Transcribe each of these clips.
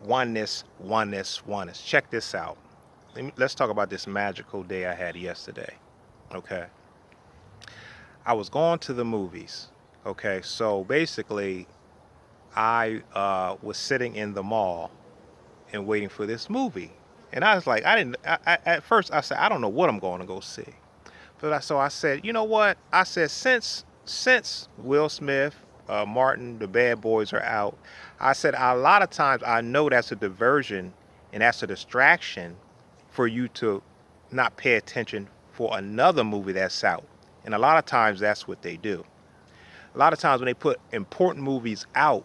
Oneness, oneness, oneness. Check this out. Let's talk about this magical day I had yesterday. Okay. I was going to the movies. Okay. So basically, I was sitting in the mall and waiting for this movie. And I was like, I didn't, at first I said, I don't know what I'm going to go see. So I said, you know what? I said, since Will Smith, Martin, the bad boys are out, I said, a lot of times I know that's a diversion and that's a distraction for you to not pay attention for another movie that's out. And a lot of times that's what they do. A lot of times when they put important movies out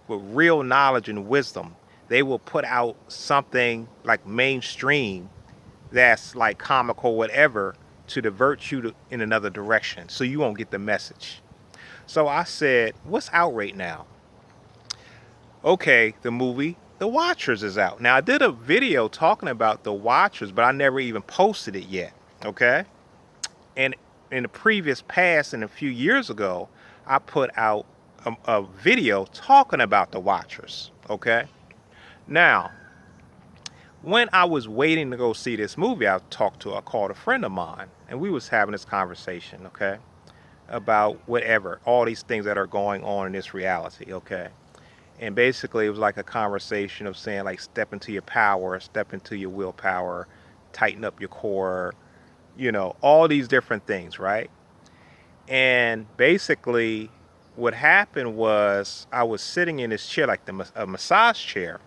with real knowledge and wisdom, they will put out something like mainstream that's like comic or whatever to divert you in another direction so you won't get the message. So I said, what's out right now? Okay, the movie The Watchers is out. Now I did a video talking about The Watchers, but I never even posted it yet. Okay? And in the previous past and a few years ago, I put out a video talking about The Watchers. Okay? Now, when I was waiting to go see this movie, I called a friend of mine, and we was having this conversation, okay, about whatever, all these things that are going on in this reality, okay. And basically, it was like a conversation of saying, like, step into your power, step into your willpower, tighten up your core, all these different things, right? And basically, what happened was I was sitting in this chair, like a massage chair,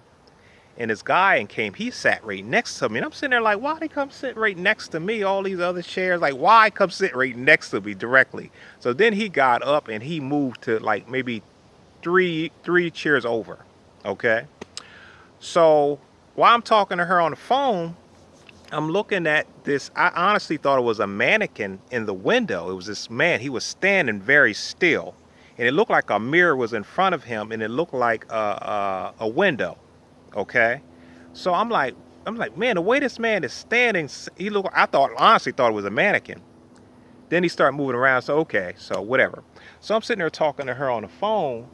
and this guy came, he sat right next to me. And I'm sitting there like, why they come sit right next to me? All these other chairs, like, why come sit right next to me directly? So then he got up and he moved to like maybe three chairs over. Okay. So while I'm talking to her on the phone, I'm looking at this. I honestly thought it was a mannequin in the window. It was this man. He was standing very still. And it looked like a mirror was in front of him, and it looked like a window. Okay, so I'm like, man, the way this man is standing, honestly thought it was a mannequin. Then he started moving around. So okay, so whatever. So I'm sitting there talking to her on the phone,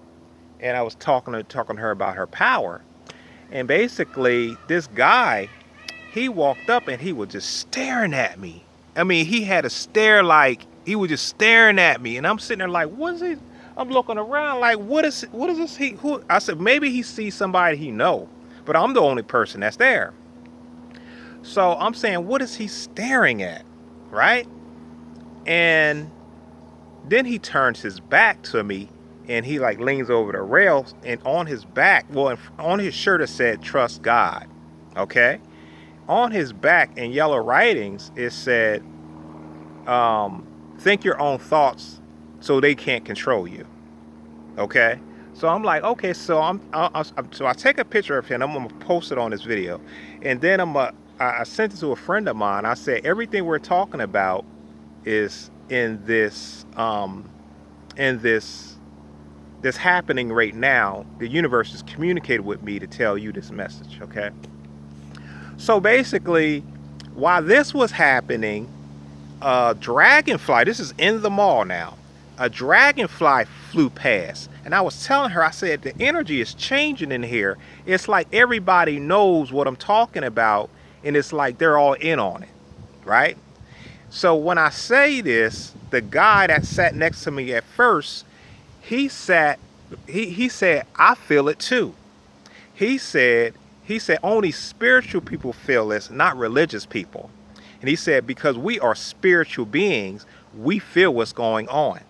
and I was talking to her about her power. And basically, this guy, he walked up and he was just staring at me. I mean, he had a stare like he was just staring at me, and I'm sitting there like, what is it? I'm looking around like, what is this? Who? I said, maybe he sees somebody he know, but I'm the only person that's there. So I'm saying, what is he staring at, right? And then he turns his back to me, and he like leans over the rails, and on his back, on his shirt it said, "Trust God." Okay. On his back in yellow writings, it said, "Think your own thoughts, so they can't control you." Okay. So I'm like, okay, so I take a picture of him. I'm gonna post it on this video, and then I sent it to a friend of mine. I said, everything we're talking about is in this happening right now. The universe is communicated with me to tell you this message. Okay. So basically, while this was happening, a dragonfly, this is in the mall now, a dragonfly flew past. And I was telling her, I said, the energy is changing in here. It's like everybody knows what I'm talking about, and it's like they're all in on it, right? So when I say this, the guy that sat next to me at first, he said, I feel it too. He said only spiritual people feel this, not religious people. And he said, because we are spiritual beings, we feel what's going on.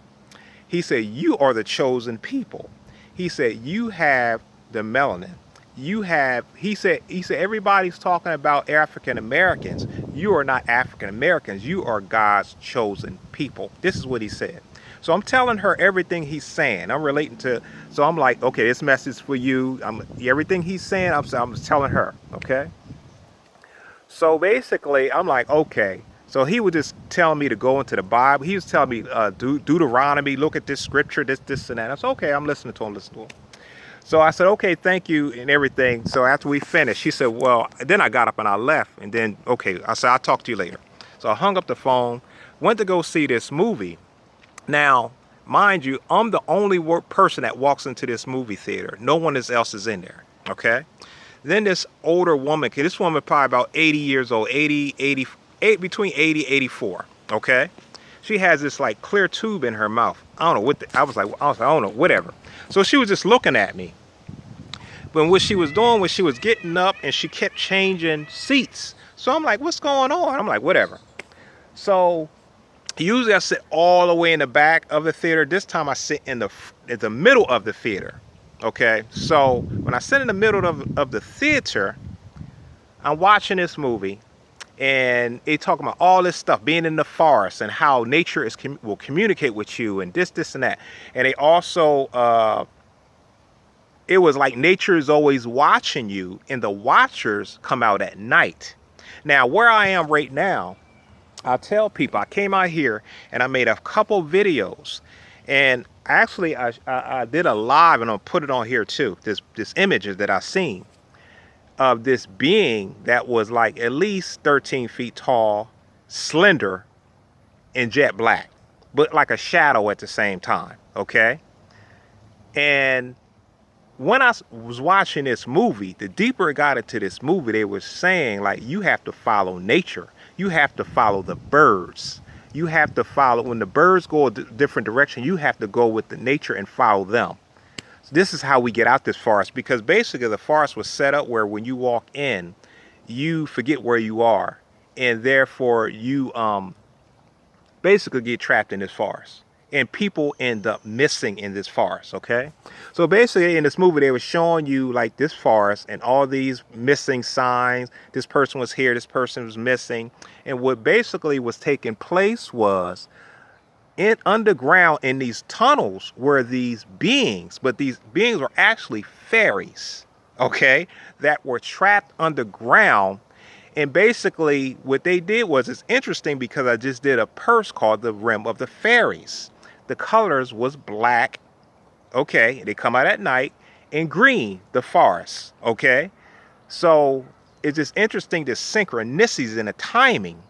He said, you are the chosen people. He said, you have the melanin. He said, everybody's talking about African Americans. You are not African Americans. You are God's chosen people. This is what he said. So I'm telling her everything he's saying. I'm relating to, so I'm like, okay, this message for you. Everything he's saying, I'm telling her, okay? So basically, I'm like, okay. So he was just telling me to go into the Bible. He was telling me, Deuteronomy, look at this scripture, this, and that. I said, okay, I'm listening to him. So I said, okay, thank you and everything. So after we finished, she said, well, then I got up and I left. And then, okay, I said, I'll talk to you later. So I hung up the phone, went to go see this movie. Now, mind you, I'm the only person that walks into this movie theater. No one else is in there, okay? Then this older woman, 'cause this woman probably about 80 years old, 80, 88, between 80, 84. Okay. She has this like clear tube in her mouth. I don't know what I was like, I don't know, whatever. So she was just looking at me. But what she was doing was she was getting up and she kept changing seats. So I'm like, what's going on? I'm like, whatever. So usually I sit all the way in the back of the theater. This time I sit in the middle of the theater. Okay. So when I sit in the middle of the theater, I'm watching this movie and they talking about all this stuff, being in the forest and how nature will communicate with you and this and that. And they also, it was like nature is always watching you, and the watchers come out at night. Now, where I am right now, I'll tell people I came out here and I made a couple videos, and actually I did a live, and I'll put it on here too. This images that I seen of this being that was like at least 13 feet tall, slender, and jet black, but like a shadow at the same time. Okay, and when I was watching this movie, the deeper it got into this movie, they were saying like, you have to follow nature. You have to follow the birds. You have to follow, when the birds go a different direction, you have to go with the nature and follow them. So this is how we get out this forest, because basically the forest was set up where when you walk in, you forget where you are. And therefore you basically get trapped in this forest. And people end up missing in this forest, okay? So basically in this movie, they were showing you like this forest and all these missing signs. This person was here, this person was missing. And what basically was taking place was underground in these tunnels were these beings, but these beings were actually fairies, okay? That were trapped underground. And basically what they did was, it's interesting because I just did a purse called The Rim of the Fairies. The colors was black, okay, they come out at night, and green, the forest, okay? So it's just interesting, the synchronicities and the timing.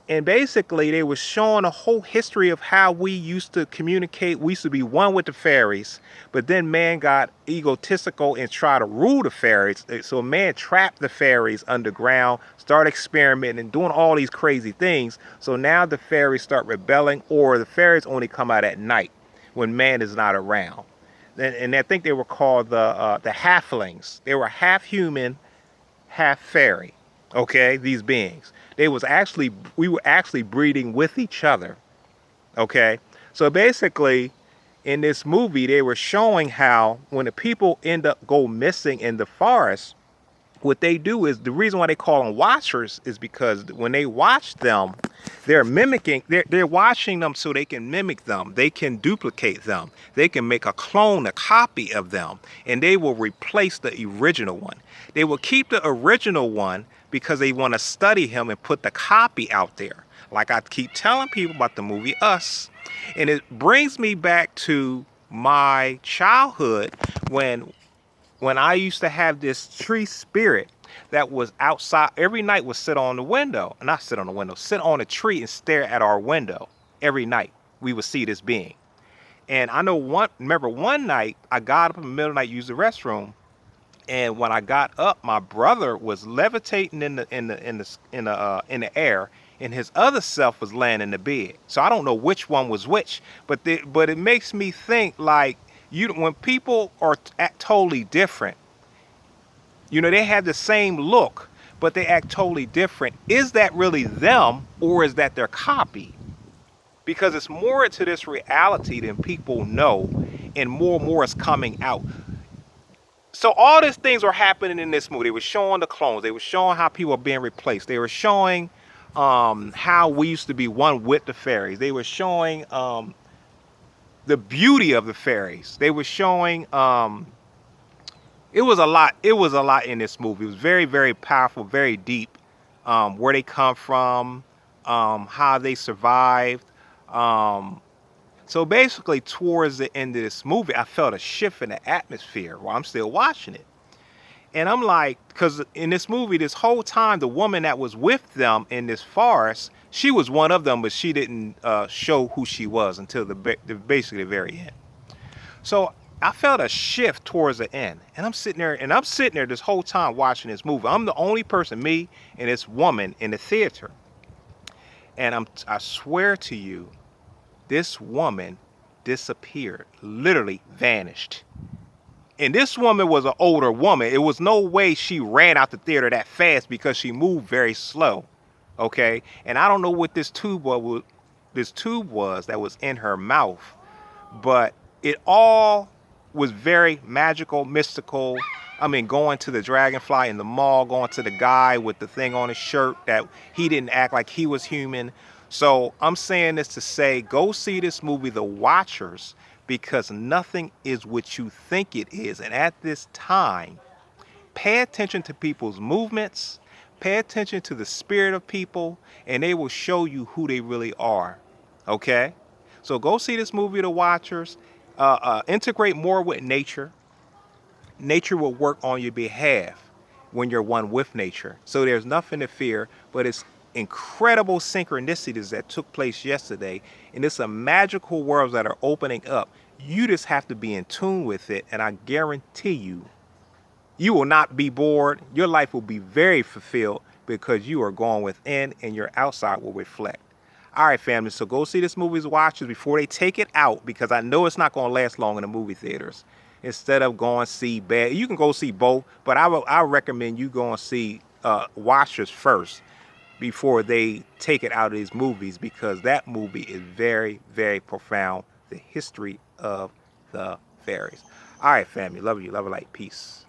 And basically they were showing a whole history of how we used to communicate. We used to be one with the fairies, but then man got egotistical and tried to rule the fairies. So man trapped the fairies underground, started experimenting and doing all these crazy things. So now the fairies start rebelling, or the fairies only come out at night when man is not around. And I think they were called the halflings. They were half human, half fairy. Okay, these beings. We were actually breeding with each other. Okay, so basically, in this movie, they were showing how when the people go missing in the forest, what they do is, the reason why they call them watchers is because when they watch them, they're mimicking. They're watching them so they can mimic them. They can duplicate them. They can make a clone, a copy of them, and they will replace the original one. They will keep the original one because they want to study him and put the copy out there. Like I keep telling people about the movie Us. And it brings me back to my childhood when I used to have this tree spirit that was outside every night, would sit on the window. Not sit on the window, sit on a tree and stare at our window. Every night we would see this being. And I remember one night I got up in the middle of the night, used the restroom. And when I got up, my brother was levitating in the air, and his other self was laying in the bed. So I don't know which one was which, but it makes me think like, when people are act totally different, they have the same look, but they act totally different. Is that really them, or is that their copy? Because it's more into this reality than people know, and more is coming out. So all these things were happening in this movie. They were showing the clones. They were showing how people are being replaced. They were showing how we used to be one with the fairies. They were showing the beauty of the fairies. They were showing it was a lot. It was a lot in this movie. It was very, very powerful, very deep. Where they come from, how they survived. So basically, towards the end of this movie, I felt a shift in the atmosphere while I'm still watching it. And I'm like, because in this movie, this whole time, the woman that was with them in this forest, she was one of them, but she didn't show who she was until basically the very end. So I felt a shift towards the end, and I'm sitting there this whole time watching this movie. I'm the only person, me and this woman in the theater, and I swear to you, this woman disappeared, literally vanished. And this woman was an older woman. It was no way she ran out the theater that fast because she moved very slow. Okay, and I don't know what this tube was that was in her mouth, but it all was very magical, mystical. I mean, going to the dragonfly in the mall, going to the guy with the thing on his shirt that he didn't act like he was human. So I'm saying this to say, go see this movie, The Watchers, because nothing is what you think it is. And at this time, pay attention to people's movements, pay attention to the spirit of people, and they will show you who they really are. Okay? So go see this movie, The Watchers. Integrate more with nature. Nature will work on your behalf when you're one with nature. So there's nothing to fear, but it's incredible synchronicities that took place yesterday. And it's a magical world that are opening up. You just have to be in tune with it. And I guarantee you, you will not be bored. Your life will be very fulfilled because you are going within and your outside will reflect. All right, family, so go see this movie's Watchers before they take it out, because I know it's not going to last long in the movie theaters. Instead of going to see bad, you can go see both, but I recommend you go and see Watchers first before they take it out of these movies, because that movie is very, very profound. The history of the fairies. All right, family, love you, love and light, peace.